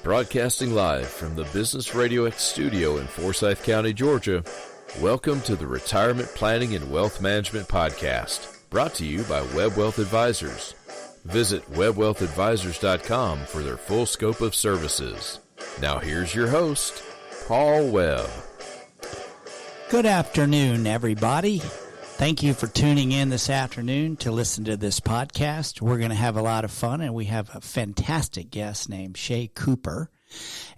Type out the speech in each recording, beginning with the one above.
Broadcasting live from the Business RadioX studio in Forsyth County, Georgia, welcome to the Retirement Planning and Wealth Management Podcast, brought to you by Webb Wealth Advisors. Visit webbwealthadvisors.com for their full scope of services. Now here's your host, Paul Webb. Good afternoon, everybody. Thank you for tuning in this afternoon to listen to this podcast. We're going to have a lot of fun, and we have a fantastic guest named Shae Cooper.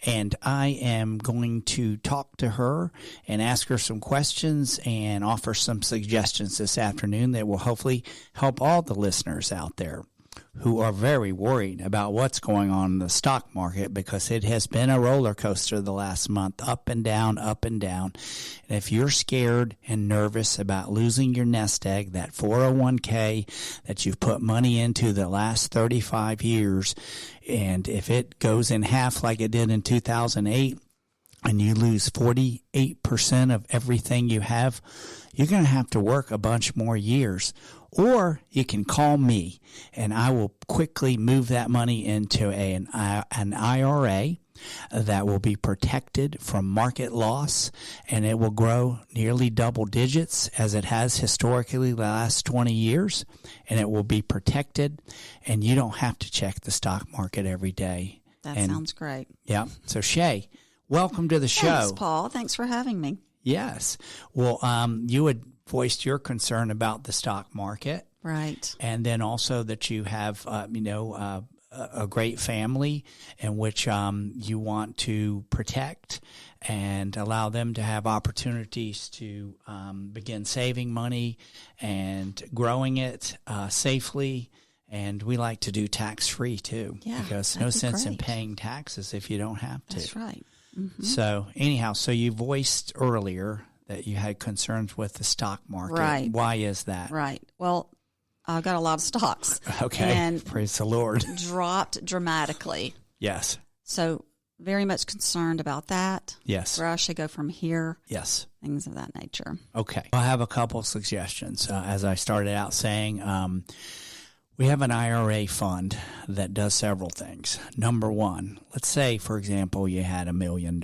And I am going to talk to her and ask her some questions and offer some suggestions this afternoon that will hopefully help all the listeners out there who are very worried about what's going on in the stock market, because it has been a roller coaster the last month, up and down, up and down. And if you're scared and nervous about losing your nest egg, that 401k that you've put money into the last 35 years, and if it goes in half like it did in 2008, and you lose 48% of everything you have, you're going to have to work a bunch more years. Or you can call me, and I will quickly move that money into an IRA that will be protected from market loss, and it will grow nearly double digits as it has historically the last 20 years, and it will be protected, and you don't have to check the stock market every day. That sounds great. Yeah. So, Shae, welcome to the show. Thanks, Paul. Thanks for having me. Yes. Well, you had voiced your concern about the stock market. Right. And then also that you have, a great family in which you want to protect and allow them to have opportunities to begin saving money and growing it safely. And we like to do tax-free, too. Yeah, because no sense in paying taxes if you don't have to. That's right. Mm-hmm. So anyhow, so you voiced earlier that you had concerns with the stock market. Right. Why is that? Right. Well, I've got a lot of stocks. Okay. And praise the Lord. Dropped dramatically. Yes. So very much concerned about that. Yes. Where I should go from here. Yes. Things of that nature. Okay. I have a couple suggestions. As I started out saying, we have an IRA fund that does several things. Number one, let's say, for example, you had $1 million,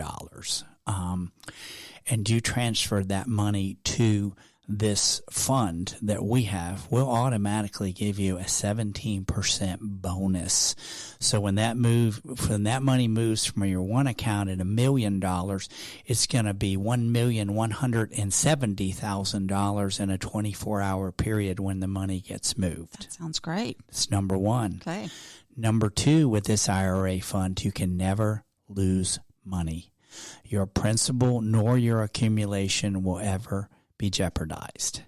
and you transferred that money to this fund that we have. We'll automatically give you a 17% bonus. So when that money moves from your one account at $1 million, it's going to be $1,170,000 in a 24-hour period when the money gets moved. That sounds great. That's number one. Okay. Number two, with this IRA fund, you can never lose money. Your principal nor your accumulation will ever be jeopardized.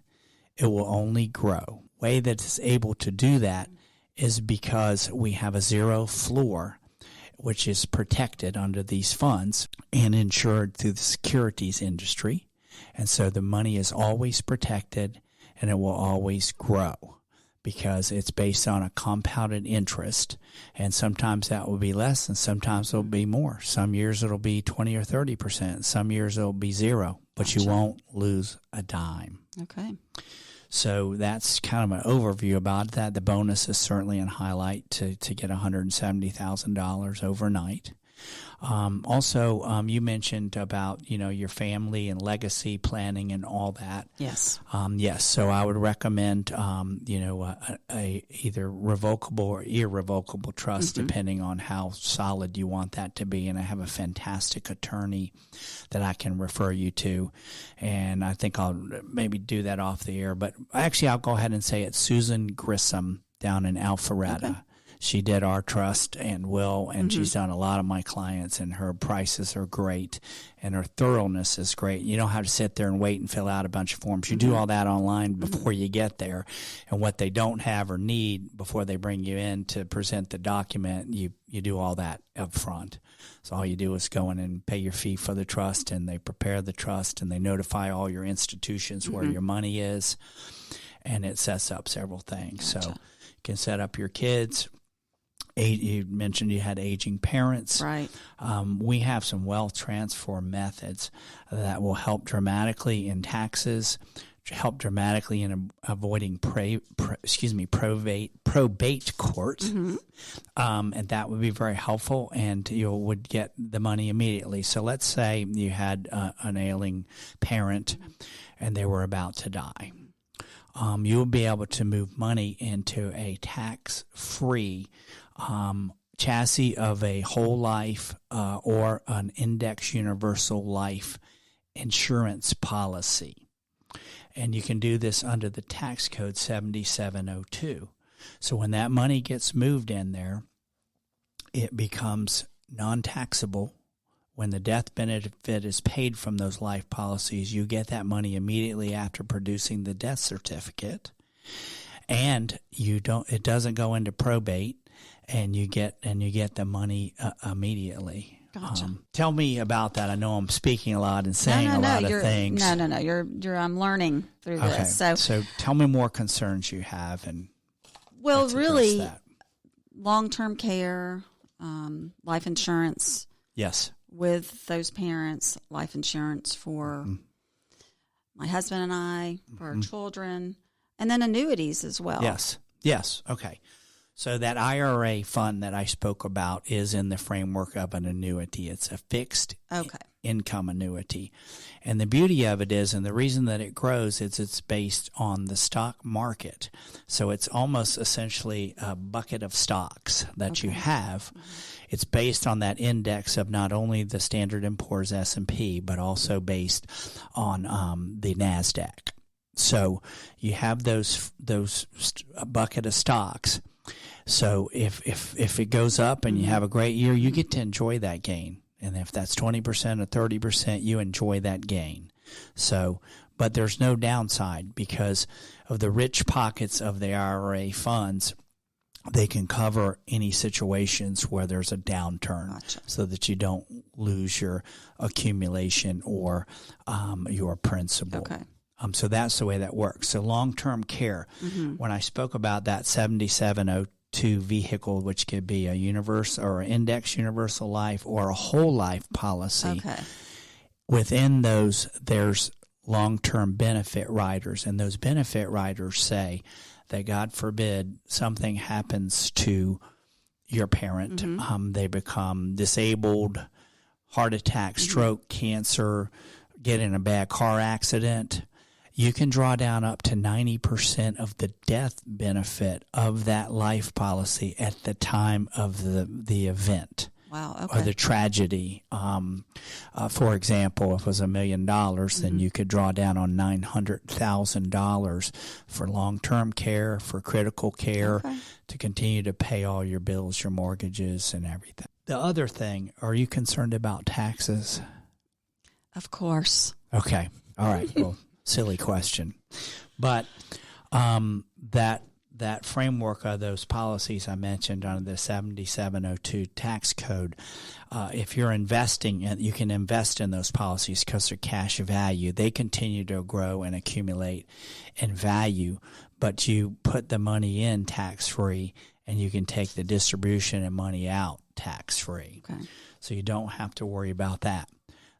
It will only grow. The way that it's able to do that is because we have a zero floor, which is protected under these funds and insured through the securities industry. And so the money is always protected, and it will always grow because it's based on a compounded interest. And sometimes that will be less, and sometimes it'll be more. Some years it'll be 20 or 30%. Some years it'll be zero. But you won't lose a dime. Okay. So that's kind of an overview about that. The bonus is certainly a highlight to get $170,000 overnight. Also, you mentioned about, your family and legacy planning and all that. Yes. Yes. So I would recommend, a either revocable or irrevocable trust, depending on how solid you want that to be. And I have a fantastic attorney that I can refer you to. And I think I'll maybe do that off the air. But actually, I'll go ahead and say it's Susan Grissom down in Alpharetta. Okay. She did our trust and will, and she's done a lot of my clients, and her prices are great, and her thoroughness is great. You don't have to sit there and wait and fill out a bunch of forms. You do all that online before you get there, and what they don't have or need before they bring you in to present the document, you do all that up front. So all you do is go in and pay your fee for the trust, and they prepare the trust, and they notify all your institutions where your money is, and it sets up several things. Gotcha. So you can set up your kids. You mentioned you had aging parents. Right. We have some wealth transfer methods that will help dramatically in taxes, help dramatically in avoiding probate court, and that would be very helpful, and you would get the money immediately. So let's say you had an ailing parent, and they were about to die. You would be able to move money into a tax-free chassis of a whole life or an index universal life insurance policy. And you can do this under the tax code 7702. So when that money gets moved in there, it becomes non-taxable. When the death benefit is paid from those life policies, you get that money immediately after producing the death certificate. And it doesn't go into probate, and you get the money immediately. Gotcha. Tell me about that. I know I'm speaking a lot and saying a lot of things. No. I'm learning through this. So tell me more concerns you have, and really, that. Long-term care, life insurance. Yes. With those parents, life insurance for my husband and I, for our children, and then annuities as well. Yes. Okay. So that IRA fund that I spoke about is in the framework of an annuity. It's a fixed income annuity. And the beauty of it is, and the reason that it grows, is it's based on the stock market. So it's almost essentially a bucket of stocks that you have. It's based on that index of not only the Standard & Poor's S&P, but also based on the NASDAQ. So you have those bucket of stocks. So if it goes up and you have a great year, you get to enjoy that gain. And if that's 20% or 30%, you enjoy that gain. So, but there's no downside because of the rich pockets of the IRA funds. They can cover any situations where there's a downturn so that you don't lose your accumulation or your principal. Okay. So that's the way that works. So long-term care, when I spoke about that 7702 vehicle, which could be a universal or index universal life or a whole life policy, within those there's long-term benefit riders, and those benefit riders say that God forbid something happens to your parent, they become disabled, heart attack, stroke, cancer, get in a bad car accident, you can draw down up to 90% of the death benefit of that life policy at the time of the event. Wow. Okay. Or the tragedy. For example, if it was $1 million, then you could draw down on $900,000 for long-term care, for critical care, to continue to pay all your bills, your mortgages, and everything. The other thing, are you concerned about taxes? Of course. Okay. All right. Well, silly question. But that framework of those policies I mentioned under the 7702 tax code, if you're investing, you can invest in those policies because they're cash value. They continue to grow and accumulate in value, but you put the money in tax-free, and you can take the distribution and money out tax-free. Okay. So you don't have to worry about that.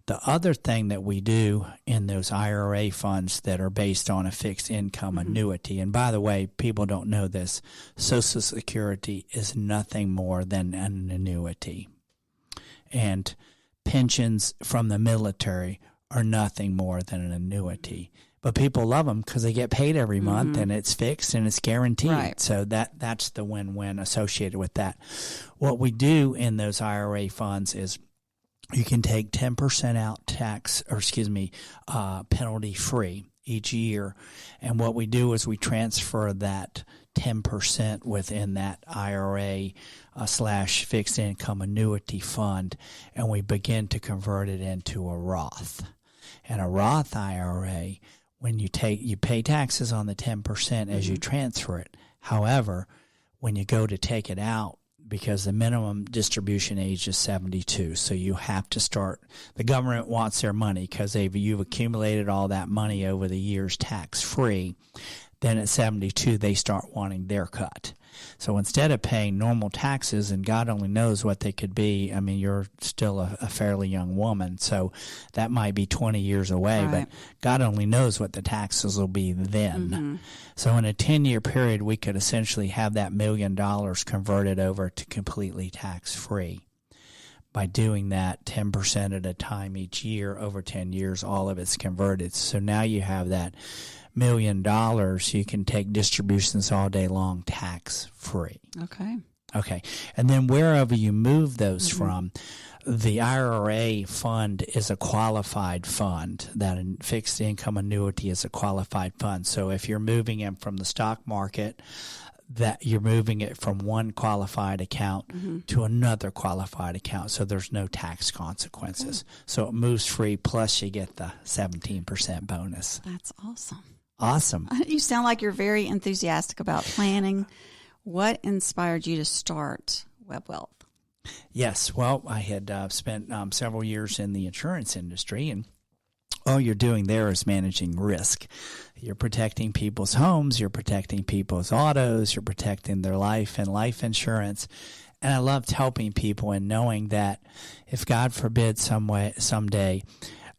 The other thing that we do in those IRA funds that are based on a fixed income annuity, and by the way, people don't know this, Social Security is nothing more than an annuity. And pensions from the military are nothing more than an annuity. But people love them because they get paid every month, and it's fixed and it's guaranteed. Right. So that's the win-win associated with that. What we do in those IRA funds is you can take 10% out penalty free each year. And what we do is we transfer that 10% within that IRA / fixed income annuity fund, and we begin to convert it into a Roth. And a Roth IRA, when you pay taxes on the 10% as you transfer it. However, when you go to take it out, because the minimum distribution age is 72. So you have to start, the government wants their money because you've accumulated all that money over the years tax-free. then at 72, they start wanting their cut. So instead of paying normal taxes, and God only knows what they could be, I mean, you're still a fairly young woman, so that might be 20 years away, Right. but God only knows what the taxes will be then. So in a 10-year period, we could essentially have that $1 million converted over to completely tax-free. By doing that 10% at a time each year over 10 years, all of it's converted. So now you have that $1 million. You can take distributions all day long tax free. Okay. And then wherever you move those from, the IRA fund is a qualified fund. That fixed income annuity is a qualified fund. So if you're moving them from the stock market, that you're moving it from one qualified account to another qualified account, so there's no tax consequences. So it moves free, plus you get the 17% bonus. That's awesome. Awesome. You sound like you're very enthusiastic about planning. What inspired you to start Webb Wealth? Yes, well, I had spent several years in the insurance industry, and all you're doing there is managing risk. You're protecting people's homes, you're protecting people's autos, you're protecting their life and life insurance. And I loved helping people and knowing that if God forbid someday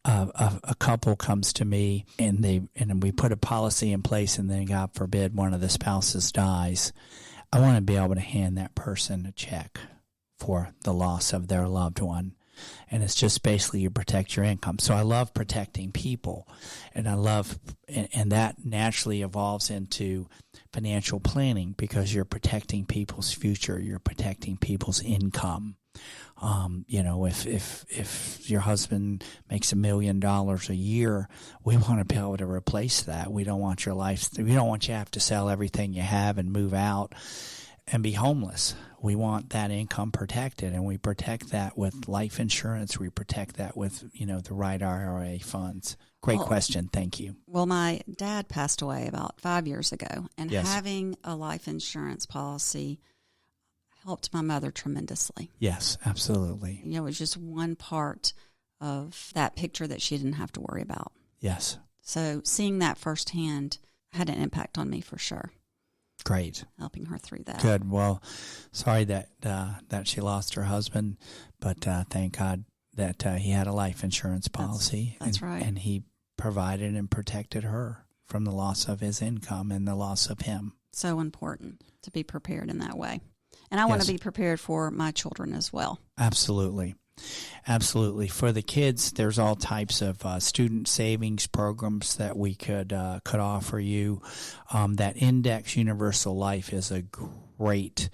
a couple comes to me and we put a policy in place, and then God forbid one of the spouses dies, I want to be able to hand that person a check for the loss of their loved one. And it's just basically you protect your income. So I love protecting people, and and that naturally evolves into financial planning, because you're protecting people's future, you're protecting people's income. If your husband makes $1 million a year, we want to be able to replace that. We don't want you to have to sell everything you have and move out and be homeless. We want that income protected, and we protect that with life insurance. We protect that with, the right IRA funds. Great question. Thank you. Well, my dad passed away about 5 years ago, and Yes. having a life insurance policy helped my mother tremendously. Yes, absolutely. It was just one part of that picture that she didn't have to worry about. Yes. So seeing that firsthand had an impact on me for sure. Great. Helping her through that. Good. Well, sorry that she lost her husband, but thank God that he had a life insurance policy. That's right. And he provided and protected her from the loss of his income and the loss of him. So important to be prepared in that way. And I want to be prepared for my children as well. Absolutely. Absolutely. For the kids, there's all types of student savings programs that we could offer you. That Index Universal Life is a great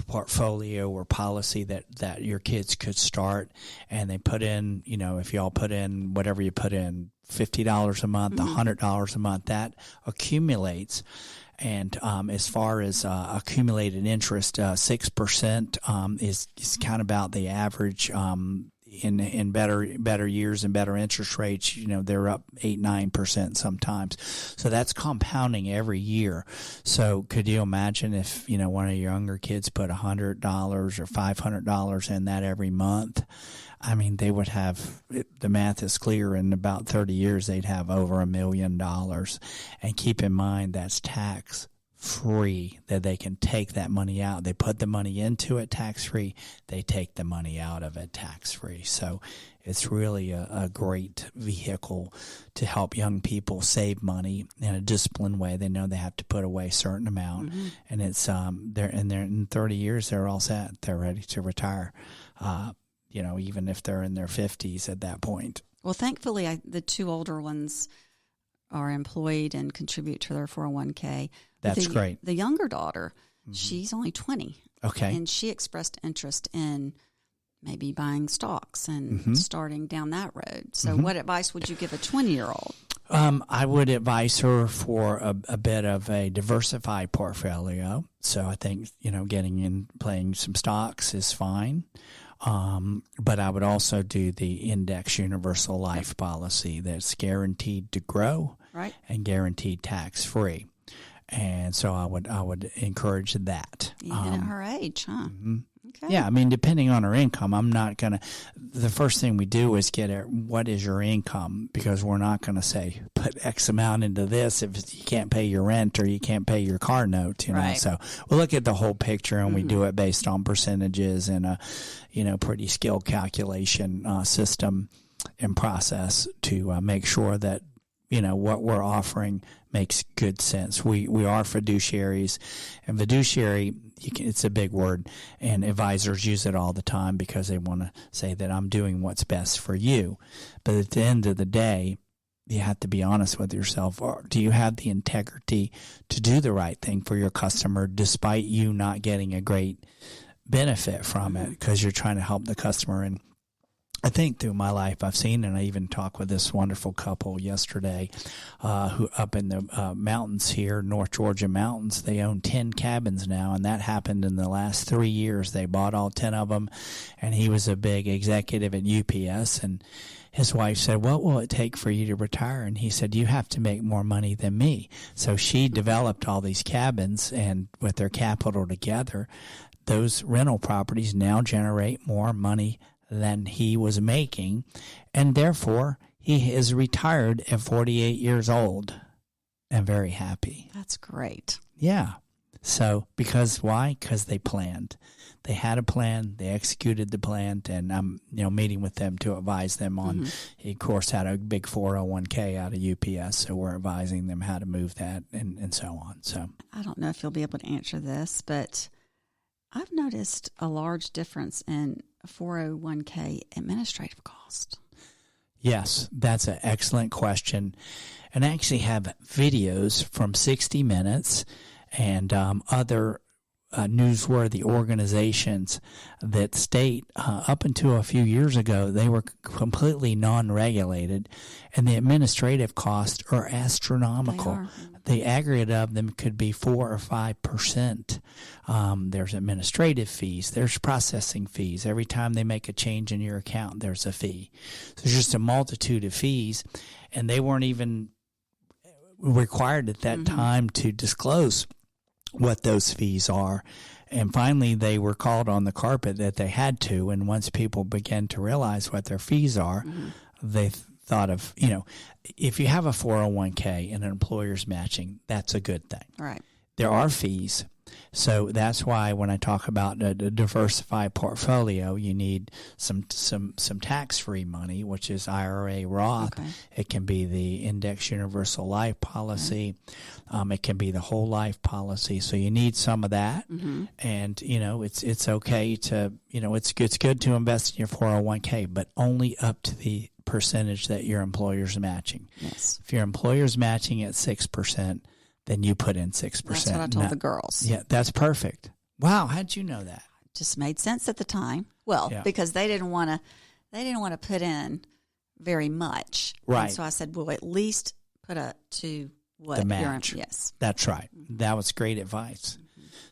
portfolio or policy that your kids could start, and they put in, if you all put in whatever you put in, $50 a month, $100 a month, that accumulates. And as far as accumulated interest, 6% is kind of about the average. In better years and better interest rates, they're up 8-9% sometimes. So that's compounding every year. So could you imagine if one of your younger kids put $100 or $500 in that every month? I mean, they would have, the math is clear, in about 30 years, they'd have over $1 million. And keep in mind, that's tax free, that they can take that money out. They put the money into it tax free. They take the money out of it tax free. So it's really a great vehicle to help young people save money in a disciplined way. They know they have to put away a certain amount, and it's they're in 30 years, they're all set. They're ready to retire. Even if they're in their 50s at that point. Well, thankfully, the two older ones are employed and contribute to their 401k. That's great. The younger daughter, she's only 20. Okay. And she expressed interest in maybe buying stocks and starting down that road. So what advice would you give a 20-year-old? I would advise her for a bit of a diversified portfolio. So I think, getting in, playing some stocks is fine. But I would also do the Index Universal Life policy that's guaranteed to grow, right, and guaranteed tax free. And so I would encourage that. Even at her age, huh? Okay. Yeah, I mean, depending on our income, I'm not going to, the first thing we do is get at what is your income, because we're not going to say put X amount into this if you can't pay your rent or you can't pay your car note, you know. Right. So we'll look at the whole picture, and we do it based on percentages and a, pretty skilled calculation system and process to make sure that, what we're offering makes good sense. We are fiduciaries, and fiduciary, it's a big word, and advisors use it all the time because they want to say that I'm doing what's best for you. But at the end of the day, you have to be honest with yourself. Do you have the integrity to do the right thing for your customer despite you not getting a great benefit from it because you're trying to help the customer? And I think through my life I've seen, and I even talked with this wonderful couple yesterday who up in the mountains here, North Georgia mountains, they own 10 cabins now, and that happened in the last 3 years. They bought all 10 of them, and he was a big executive at UPS, and his wife said, what will it take for you to retire? And he said, you have to make more money than me. So she developed all these cabins, and with their capital together, those rental properties now generate more money than he was making, and therefore he is retired at 48 years old and very happy. That's great. Yeah. So because why? Because they planned. They had a plan. They executed the plan, and I'm meeting with them to advise them on. He of course had a big 401k out of UPS, so we're advising them how to move that and so on. So I don't know if you'll be able to answer this, but I've noticed a large difference in 401k administrative cost. Yes, that's an excellent question. And I actually have videos from 60 Minutes and other newsworthy organizations that state up until a few years ago they were completely non-regulated, and the administrative costs are astronomical. The aggregate of them could be 4 or 5%. There's administrative fees. There's processing fees. Every time they make a change in your account, there's a fee. So there's just a multitude of fees, and they weren't even required at that time to disclose what those fees are. And finally, they were called on the carpet that they had to. And once people began to realize what their fees are, they thought of, if you have a 401k and an employer's matching, that's a good thing. Right. There are fees. So that's why when I talk about a diversified portfolio, you need some tax-free money, which is IRA, Roth. Okay. It can be the Index Universal Life policy. Okay. It can be the whole life policy. So you need some of that. And, it's okay to, it's good to invest in your 401k, but only up to the percentage that your employer's matching. Yes. If your employer's matching at 6%, then you put in 6%. That's what I told the girls. Yeah, that's perfect. Wow, how'd you know that? Just made sense at the time. Well, because they didn't want to put in very much. Right. And so I said, well, at least put up to what the match. Yes. That's right. That was great advice.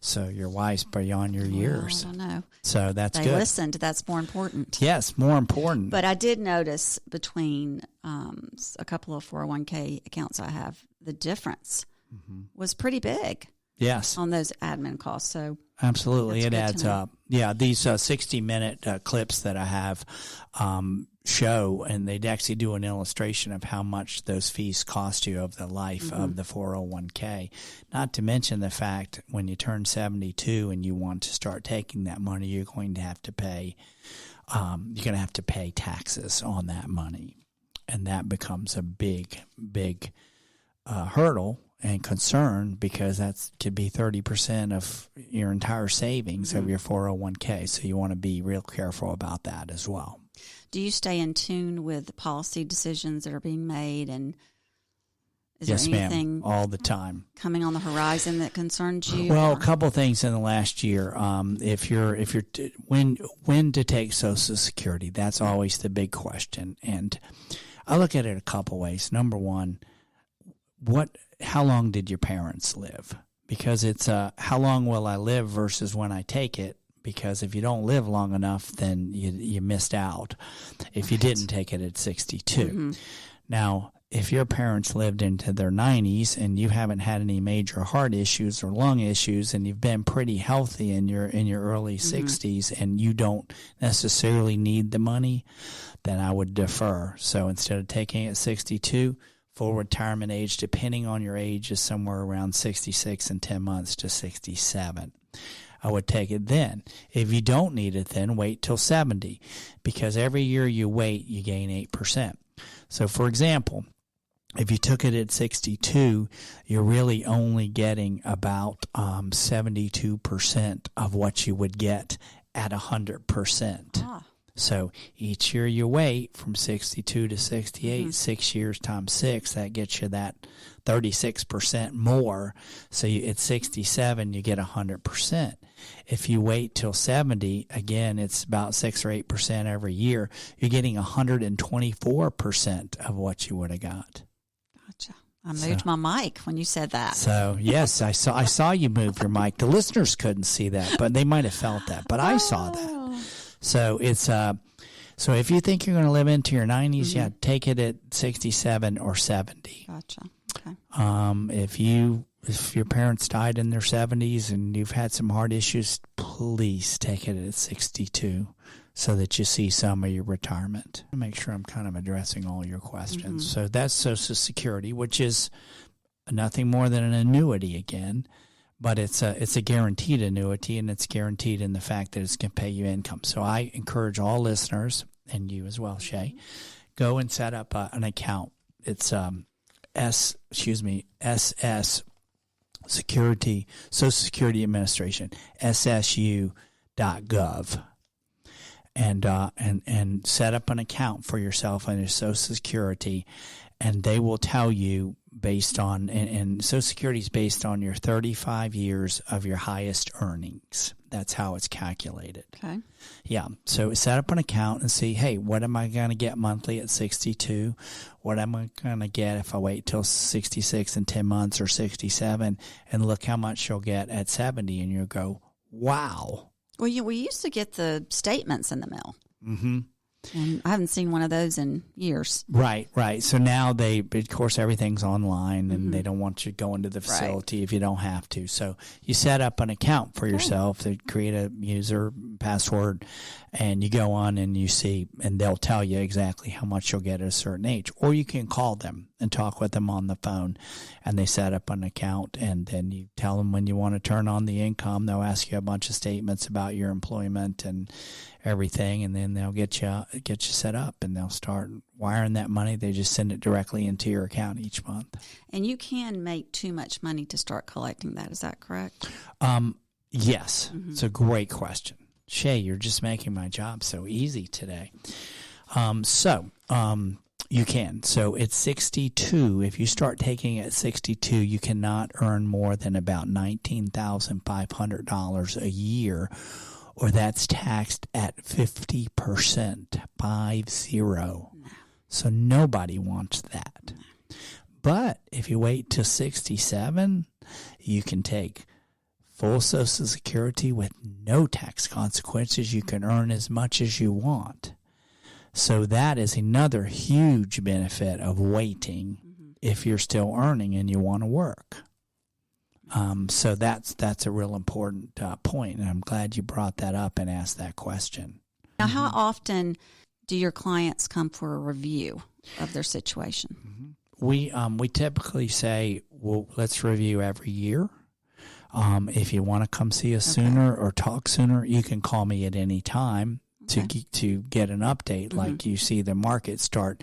So your wife's beyond your years. I don't know. So that's good. They listened. That's more important. Yes, more important. But I did notice between a couple of 401k accounts I have, the difference was pretty big. Yes. On those admin costs. So absolutely, it adds up. Yeah, these 60-minute clips that I have show, and they'd actually do an illustration of how much those fees cost you over the life of the 401k. Not to mention the fact when you turn 72 and you want to start taking that money, you're going to have to pay. Taxes on that money, and that becomes a big hurdle and concern, because that could be 30% of your entire savings of your 401k. So you want to be real careful about that as well. Do you stay in tune with the policy decisions that are being made, and is there anything all the time coming on the horizon that concerns you? Well, a couple things in the last year. When to take Social Security, that's always the big question, and I look at it a couple ways. Number one, how long did your parents live? Because it's how long will I live versus when I take it. Because if you don't live long enough, then you missed out if you didn't take it at 62. Now, if your parents lived into their 90s and you haven't had any major heart issues or lung issues and you've been pretty healthy in your early 60s and you don't necessarily need the money, then I would defer. So instead of taking it at 62, full retirement age, depending on your age, is somewhere around 66 and 10 months to 67. I would take it then. If you don't need it, then wait till 70, because every year you wait, you gain 8%. So, for example, if you took it at 62, you're really only getting about 72% of what you would get at 100%. Ah. So each year you wait from 62 to 68, 6 years times 6, that gets you that 36% more. So at 67, you get 100%. If you wait till 70, again, it's about 6 or 8% every year. You're getting 124% of what you would have got. Gotcha. I moved my mic when you said that. So yes, I saw you move your mic. The listeners couldn't see that, but they might have felt that. But I saw that. So it's so if you think you're going to live into your 90s, yeah, take it at 67 or 70. Gotcha. Okay. If your parents died in their 70s and you've had some heart issues, please take it at 62 so that you see some of your retirement. Make sure I'm kind of addressing all your questions. So that's Social Security, which is nothing more than an annuity again. But it's a guaranteed annuity, and it's guaranteed in the fact that it's going to pay you income. So I encourage all listeners, and you as well, Shae, go and set up an account. It's SS Security, Social Security Administration, SSU.gov, and set up an account for yourself under Social Security, and they will tell you based on, and Social Security is based on your 35 years of your highest earnings. That's how it's calculated. Okay. Yeah. So set up an account and see, hey, what am I going to get monthly at 62? What am I going to get if I wait till 66 and 10 months or 67? And look how much you'll get at 70. And you'll go, wow. Well, we used to get the statements in the mail. Mm-hmm. And I haven't seen one of those in years. Right. So now of course, everything's online, and they don't want you going to the facility if you don't have to. So you set up an account for yourself to create a user password, and you go on and you see, and they'll tell you exactly how much you'll get at a certain age. Or you can call them and talk with them on the phone, and they set up an account, and then you tell them when you want to turn on the income. They'll ask you a bunch of statements about your employment and everything, and then they'll get you set up, and they'll start wiring that money. They just send it directly into your account each month. And you can make too much money to start collecting that. Is that correct? Yes. It's a great question. Shae, you're just making my job so easy today. You can. So it's 62. If you start taking it at 62, you cannot earn more than about $19,500 a year, or that's taxed at 50%, 50. So nobody wants that. But if you wait till 67, you can take full Social Security with no tax consequences. You can earn as much as you want. So that is another huge benefit of waiting if you're still earning and you want to work. So that's a real important point, and I'm glad you brought that up and asked that question. Now, how often do your clients come for a review of their situation? We typically say, well, let's review every year. If you want to come see us sooner or talk sooner, you can call me at any time to get an update. Like you see the market start,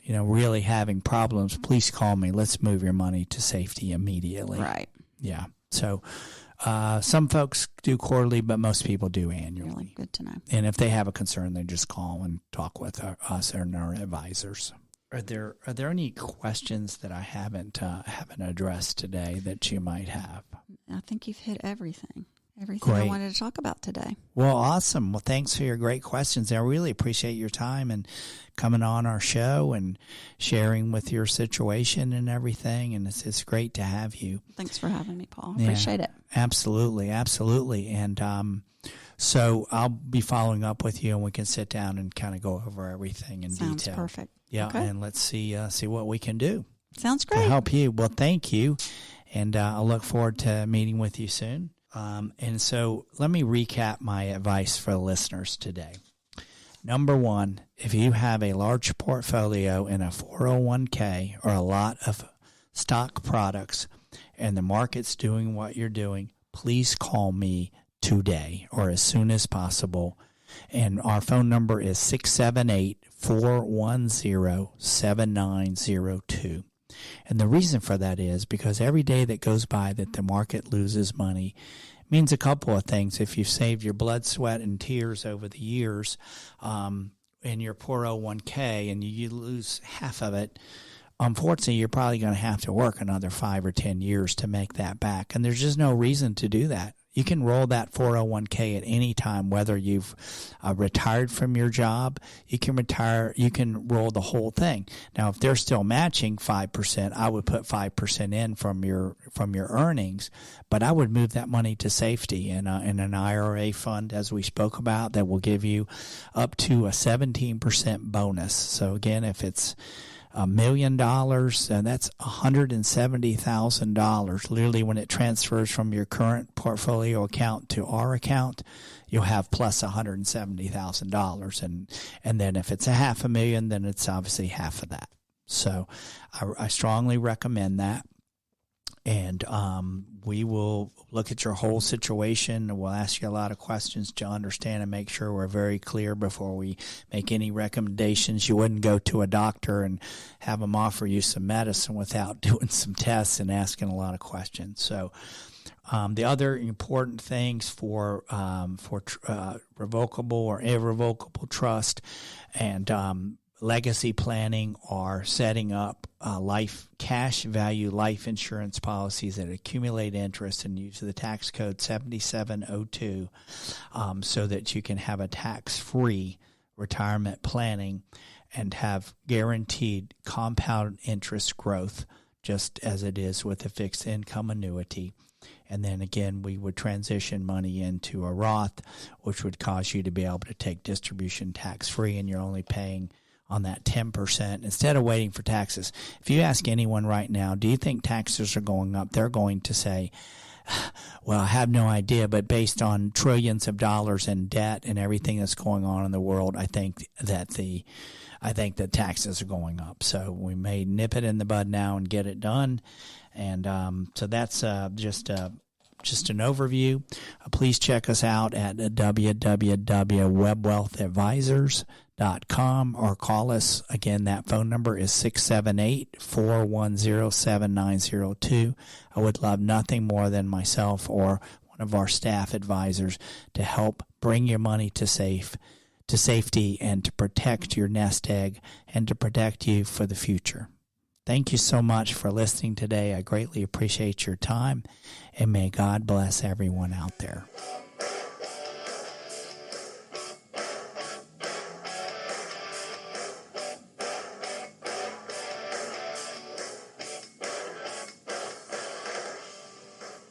really having problems, please call me. Let's move your money to safety immediately. Right. Yeah. So some folks do quarterly, but most people do annually. Really good to know. And if they have a concern, they just call and talk with us and our advisors. Are there any questions that I haven't addressed today that you might have? I think you've hit everything. Everything Great. I wanted to talk about today. Well, awesome. Well, thanks for your great questions. I really appreciate your time and coming on our show and sharing with your situation and everything. And it's great to have you. Thanks for having me, Paul. I appreciate it. Absolutely. And so I'll be following up with you, and we can sit down and kind of go over everything in detail. Sounds perfect. Yeah, Okay. and let's see what we can do Sounds to great. help you. Well, thank you, and I'll look forward to meeting with you soon. And so let me recap my advice for the listeners today. Number one, if you have a large portfolio in a 401k or a lot of stock products and the market's doing what you're doing, please call me today or as soon as possible. And our phone number is 678-410-7902. And the reason for that is because every day that goes by that the market loses money means a couple of things. If you've saved your blood, sweat, and tears over the years in your 401k and you lose half of it, unfortunately, you're probably going to have to work another 5 or 10 years to make that back. And there's just no reason to do that. You can roll that 401k at any time, whether you've retired from your job. You can retire. You can roll the whole thing. Now, if they're still matching 5%, I would put 5% in from your earnings, but I would move that money to safety in an IRA fund, as we spoke about, that will give you up to a 17% bonus. So again, if it's $1 million, that's $170,000. Literally, when it transfers from your current portfolio account to our account, you'll have plus $170,000. And then if it's $500,000, then it's obviously half of that. So I strongly recommend that. And we will look at your whole situation. We'll ask you a lot of questions to understand and make sure we're very clear before we make any recommendations. You wouldn't go to a doctor and have them offer you some medicine without doing some tests and asking a lot of questions. So the other important things for revocable or irrevocable trust and legacy planning are setting up cash value life insurance policies that accumulate interest and use the tax code 7702 so that you can have a tax-free retirement planning and have guaranteed compound interest growth, just as it is with a fixed income annuity. And then again, we would transition money into a Roth, which would cause you to be able to take distribution tax-free, and you're only paying on that 10% instead of waiting for taxes. If you ask anyone right now, do you think taxes are going up? They're going to say, well, I have no idea, but based on trillions of dollars in debt and everything that's going on in the world, I think that taxes are going up. So we may nip it in the bud now and get it done. And so that's just an overview. Please check us out at www.webbwealthadvisors.com or call us. Again, that phone number is 678-410-7902. I would love nothing more than myself or one of our staff advisors to help bring your money to safety and to protect your nest egg and to protect you for the future. Thank you so much for listening today. I greatly appreciate your time, and may God bless everyone out there.